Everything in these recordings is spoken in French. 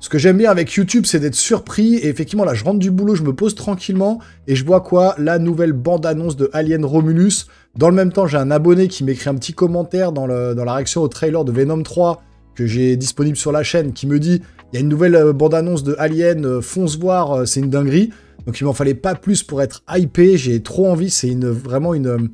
Ce que j'aime bien avec YouTube, c'est d'être surpris. Et effectivement, là, je rentre du boulot, je me pose tranquillement. Et je vois quoi? La nouvelle bande-annonce de Alien Romulus. Dans le même temps, j'ai un abonné qui m'écrit un petit commentaire dans la réaction au trailer de Venom 3 que j'ai disponible sur la chaîne, qui me dit « Il y a une nouvelle bande-annonce de Alien, fonce voir, c'est une dinguerie ». Donc il m'en fallait pas plus pour être hypé. J'ai trop envie, c'est vraiment une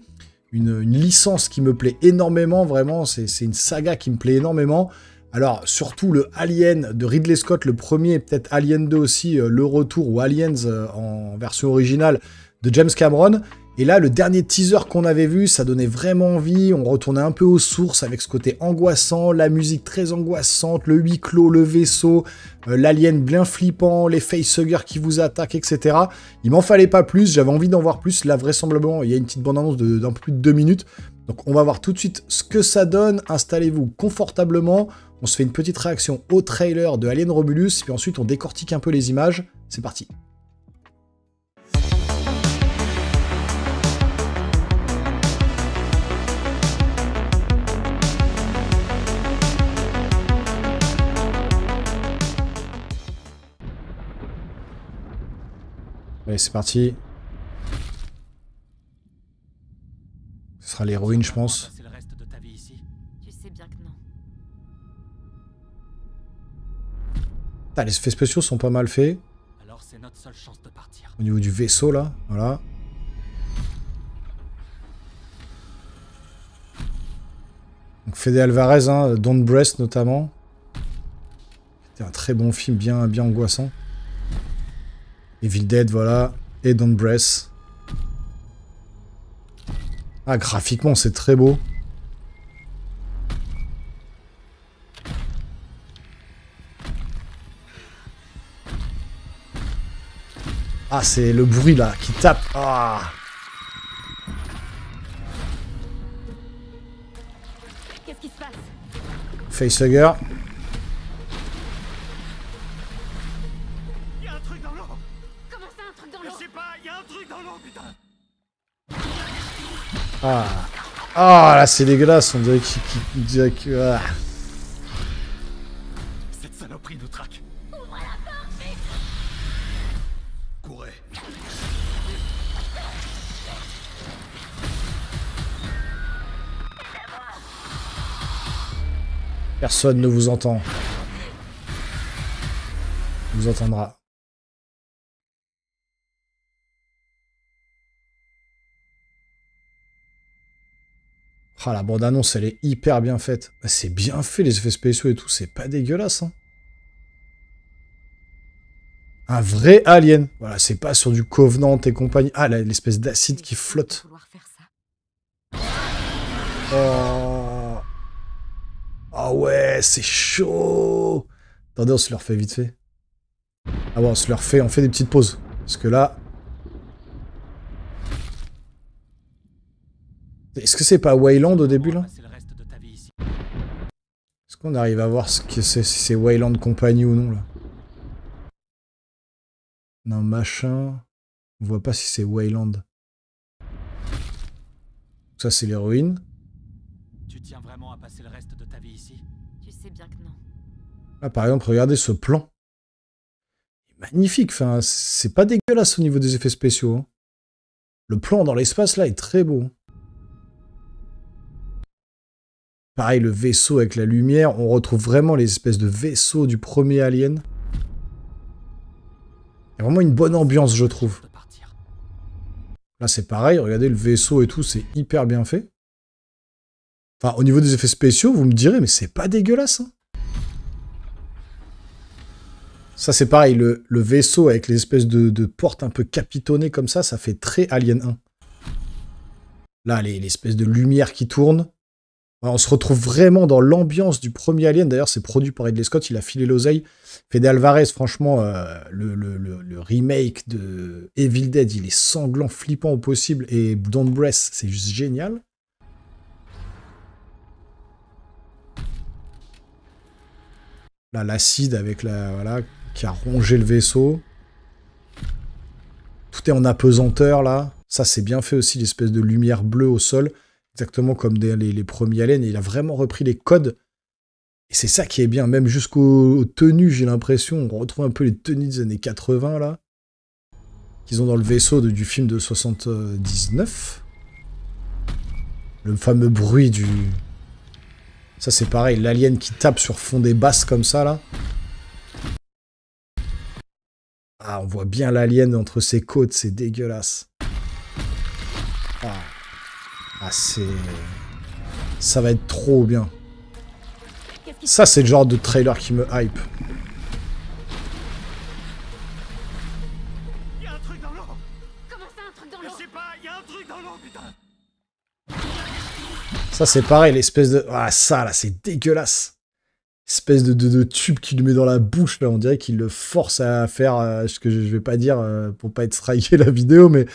licence qui me plaît énormément. Vraiment, c'est une saga qui me plaît énormément. Alors, surtout le Alien de Ridley Scott, le premier, et peut-être Alien 2 aussi, le retour, ou Aliens en version originale de James Cameron. Et là, le dernier teaser qu'on avait vu, ça donnait vraiment envie. On retournait un peu aux sources avec ce côté angoissant, la musique très angoissante, le huis clos, le vaisseau, l'alien bien flippant, les facehuggers qui vous attaquent, etc. Il m'en fallait pas plus, j'avais envie d'en voir plus. Là, vraisemblablement, il y a une petite bande-annonce d'un peu plus de 2 minutes. Donc, on va voir tout de suite ce que ça donne. Installez-vous confortablement. On se fait une petite réaction au trailer de Alien Romulus, puis ensuite on décortique un peu les images. C'est parti. Allez, c'est parti. Ce sera l'héroïne, je pense. Ah, les effets spéciaux sont pas mal faits. Alors c'est notre seule chance de partir. Au niveau du vaisseau, là. Voilà. Donc Fede Alvarez, hein, Don't Breast notamment. C'était un très bon film, bien angoissant. Evil Dead, voilà. Et Don't Breast. Ah, graphiquement, c'est très beau. Ah, c'est le bruit, là, qui tape. Ah. Qu'est-ce qui se passe? Facehugger. Il y a un truc dans l'eau. Comment ça, un truc dans l'eau? Je sais pas, il y a un truc dans l'eau, putain. Ah. Ah, là, c'est dégueulasse. On dirait qu'il... Ah. Cette saloperie nous traque. Ouvre la porte, vite! Courez. Personne ne vous entend. On vous entendra. Ah, la bande-annonce, elle est hyper bien faite. C'est bien fait, les effets spéciaux et tout. C'est pas dégueulasse, hein. Un vrai alien. Voilà, c'est pas sur du Covenant et compagnie. Ah, l'espèce d'acide qui flotte. Oh. Ah ouais, c'est chaud. Attendez, on se le refait vite fait. Ah bon, on se le refait, on fait des petites pauses. Parce que là... Est-ce que c'est pas Wayland au début, là? Est-ce qu'on arrive à voir ce que c'est, si c'est Wayland Company ou non, là? Non, machin... On voit pas si c'est Wayland. Ça, c'est l'héroïne. Tu tiens vraiment à passer le reste de ta vie ici? Tu sais bien que non. Là, par exemple, regardez ce plan. Magnifique, enfin, c'est pas dégueulasse au niveau des effets spéciaux, hein. Le plan dans l'espace, là, est très beau. Pareil, le vaisseau avec la lumière, on retrouve vraiment les espèces de vaisseaux du premier Alien. Il y a vraiment une bonne ambiance, je trouve. Là, c'est pareil, regardez le vaisseau et tout, c'est hyper bien fait. Enfin, au niveau des effets spéciaux, vous me direz, mais c'est pas dégueulasse, hein. Ça, c'est pareil, le vaisseau avec les espèces de portes un peu capitonnées comme ça fait très Alien 1. Là, l'espèce de lumière qui tourne. On se retrouve vraiment dans l'ambiance du premier Alien. D'ailleurs, c'est produit par Ridley Scott, il a filé l'oseille. Fede Alvarez, franchement, le remake de Evil Dead, il est sanglant, flippant au possible. Et Don't Breath, c'est juste génial. Là, l'acide avec la... Voilà, qui a rongé le vaisseau. Tout est en apesanteur, là. Ça, c'est bien fait aussi, l'espèce de lumière bleue au sol. Exactement comme les premiers aliens. Et il a vraiment repris les codes. Et c'est ça qui est bien, même jusqu'aux tenues, j'ai l'impression, on retrouve un peu les tenues des années 80, là, qu'ils ont dans le vaisseau du film de 79. Le fameux bruit du... Ça, c'est pareil, l'alien qui tape sur fond des basses comme ça, là. Ah, on voit bien l'alien entre ses côtes, c'est dégueulasse. C'est... Ça va être trop bien. Ça, c'est le genre de trailer qui me hype. Il y a un truc dans l'eau. Comment ça, un truc dans l'eau? Je sais pas, il y a un truc dans l'eau, putain. Ça, c'est pareil, l'espèce de... Ah, ça, là, c'est dégueulasse. Espèce de tube qu'il lui met dans la bouche, là. On dirait qu'il le force à faire ce que je vais pas dire pour pas être striké la vidéo, mais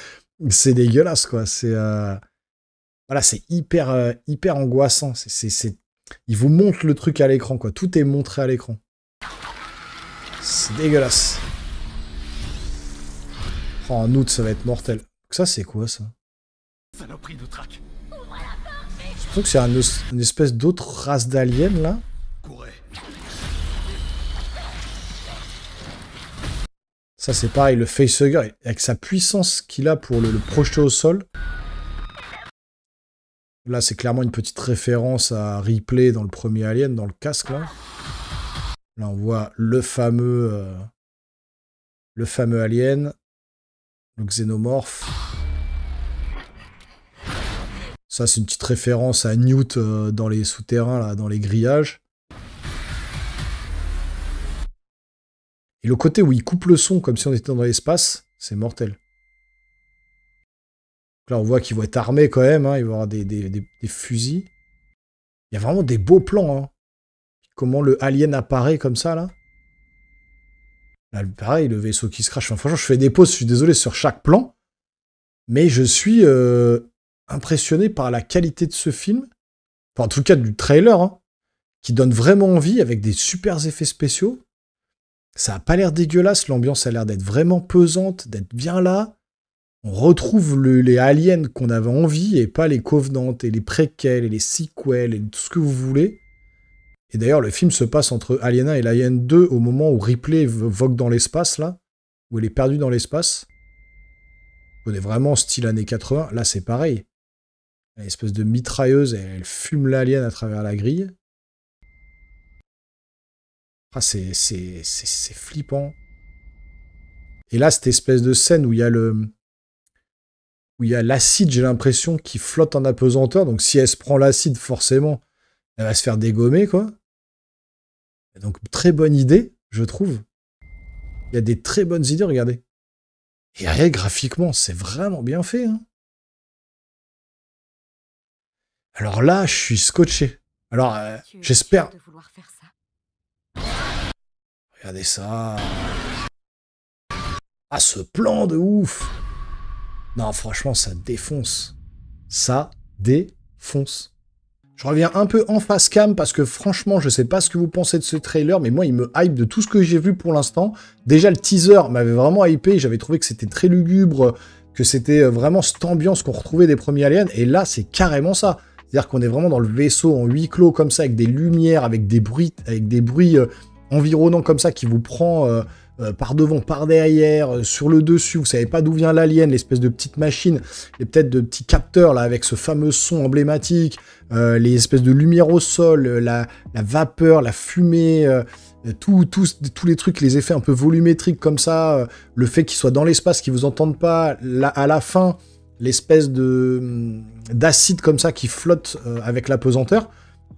c'est dégueulasse, quoi. C'est... Voilà, c'est hyper, hyper angoissant. Il vous montre le truc à l'écran, quoi. Tout est montré à l'écran. C'est dégueulasse. Oh, en août, ça va être mortel. Ça, c'est quoi, ça? Saloperie de traque. Je trouve que c'est une espèce d'autre race d'alien, là. Courez. Ça, c'est pareil, le facehugger, avec sa puissance qu'il a pour le projeter au sol. Là, c'est clairement une petite référence à Ripley dans le premier Alien, dans le casque, là. Là, on voit le fameux Alien, le xénomorphe. Ça, c'est une petite référence à Newt dans les souterrains, là, dans les grillages. Et le côté où il coupe le son, comme si on était dans l'espace, c'est mortel. Là, on voit qu'ils vont être armés quand même, hein. Il va y avoir des fusils. Il y a vraiment des beaux plans, hein. Comment le alien apparaît comme ça, là. Là, pareil, le vaisseau qui se crache. Enfin, franchement, je fais des pauses, je suis désolé, sur chaque plan. Mais je suis impressionné par la qualité de ce film. Enfin, en tout cas, du trailer, hein, qui donne vraiment envie, avec des super effets spéciaux. Ça a pas l'air dégueulasse, l'ambiance a l'air d'être vraiment pesante, d'être bien là. On retrouve les aliens qu'on avait envie, et pas les Covenants, et les préquels, et les sequels, et tout ce que vous voulez. Et d'ailleurs, le film se passe entre Alien 1 et Alien 2, au moment où Ripley vogue dans l'espace, là, où elle est perdue dans l'espace. On est vraiment style années 80. Là, c'est pareil. Une espèce de mitrailleuse, et elle fume l'alien à travers la grille. Ah, c'est flippant. Et là, cette espèce de scène où il y a l'acide, j'ai l'impression, qui flotte en apesanteur. Donc, si elle se prend l'acide, forcément, elle va se faire dégommer, quoi. Et donc, très bonne idée, je trouve. Il y a des très bonnes idées, regardez. Et rien, graphiquement, c'est vraiment bien fait, hein. Alors là, je suis scotché. Alors, j'espère... Regardez ça. Ah, ce plan de ouf. Non, franchement, ça défonce. Ça défonce. Je reviens un peu en face cam parce que franchement, je sais pas ce que vous pensez de ce trailer, mais moi, il me hype de tout ce que j'ai vu pour l'instant. Déjà, le teaser m'avait vraiment hypé. J'avais trouvé que c'était très lugubre, que c'était vraiment cette ambiance qu'on retrouvait des premiers Aliens. Et là, c'est carrément ça. C'est-à-dire qu'on est vraiment dans le vaisseau en huis clos comme ça, avec des lumières, avec des bruits environnants comme ça qui vous prend par devant, par derrière, sur le dessus. Vous savez pas d'où vient l'alien, l'espèce de petite machine, et peut-être de petits capteurs là avec ce fameux son emblématique, les espèces de lumière au sol, la vapeur, la fumée, tous les trucs, les effets un peu volumétriques comme ça, le fait qu'ils soient dans l'espace, qu'ils vous entendent pas, à la fin, l'espèce d'acide comme ça qui flotte avec la pesanteur.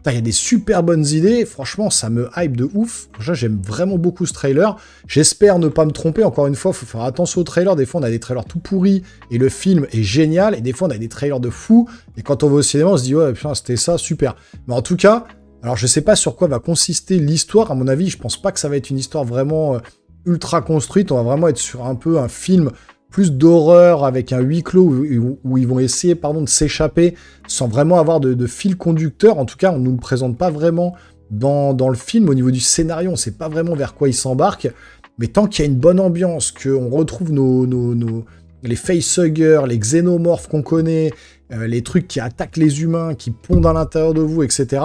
Il y a des super bonnes idées, franchement ça me hype de ouf. J'aime vraiment beaucoup ce trailer, j'espère ne pas me tromper, encore une fois, il faut faire attention aux trailers, des fois on a des trailers tout pourris, et le film est génial, et des fois on a des trailers de fou, et quand on va au cinéma on se dit ouais putain c'était ça, super. Mais en tout cas, alors je sais pas sur quoi va consister l'histoire, à mon avis je pense pas que ça va être une histoire vraiment ultra construite, on va vraiment être sur un peu un film plus d'horreur avec un huis clos où ils vont essayer de s'échapper sans vraiment avoir de fil conducteur. En tout cas, on ne nous le présente pas vraiment dans le film. Au niveau du scénario, on ne sait pas vraiment vers quoi ils s'embarquent. Mais tant qu'il y a une bonne ambiance, qu'on retrouve les facehuggers, les xénomorphes qu'on connaît, les trucs qui attaquent les humains, qui pondent à l'intérieur de vous, etc.,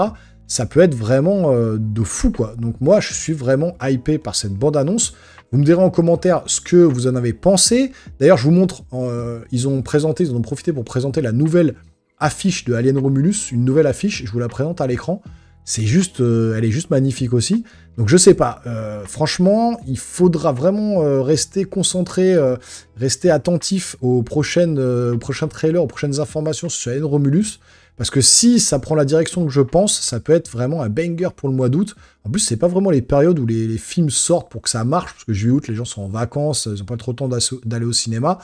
ça peut être vraiment de fou, quoi. Donc moi, je suis vraiment hypé par cette bande-annonce. Vous me direz en commentaire ce que vous en avez pensé. D'ailleurs, je vous montre, ils en ont profité pour présenter la nouvelle affiche de Alien Romulus, une nouvelle affiche, je vous la présente à l'écran. C'est juste, elle est juste magnifique aussi. Donc je sais pas, franchement, il faudra vraiment rester concentré, rester attentif aux prochains trailers, aux prochaines informations sur Alien Romulus. Parce que si ça prend la direction que je pense, ça peut être vraiment un banger pour le mois d'août. En plus, c'est pas vraiment les périodes où les films sortent pour que ça marche, parce que juillet-août, les gens sont en vacances, ils n'ont pas trop le temps d'aller au cinéma.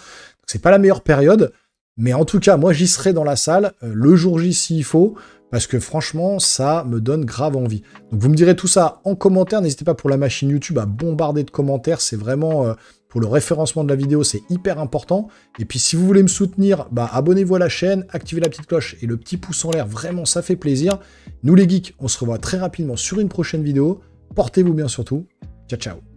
C'est pas la meilleure période. Mais en tout cas, moi, j'y serai dans la salle, le jour J s'il faut, parce que franchement, ça me donne grave envie. Donc vous me direz tout ça en commentaire, n'hésitez pas pour la machine YouTube à bombarder de commentaires, c'est vraiment, pour le référencement de la vidéo, c'est hyper important. Et puis si vous voulez me soutenir, abonnez-vous à la chaîne, activez la petite cloche et le petit pouce en l'air, vraiment ça fait plaisir. Nous les geeks, on se revoit très rapidement sur une prochaine vidéo, portez-vous bien surtout, ciao ciao.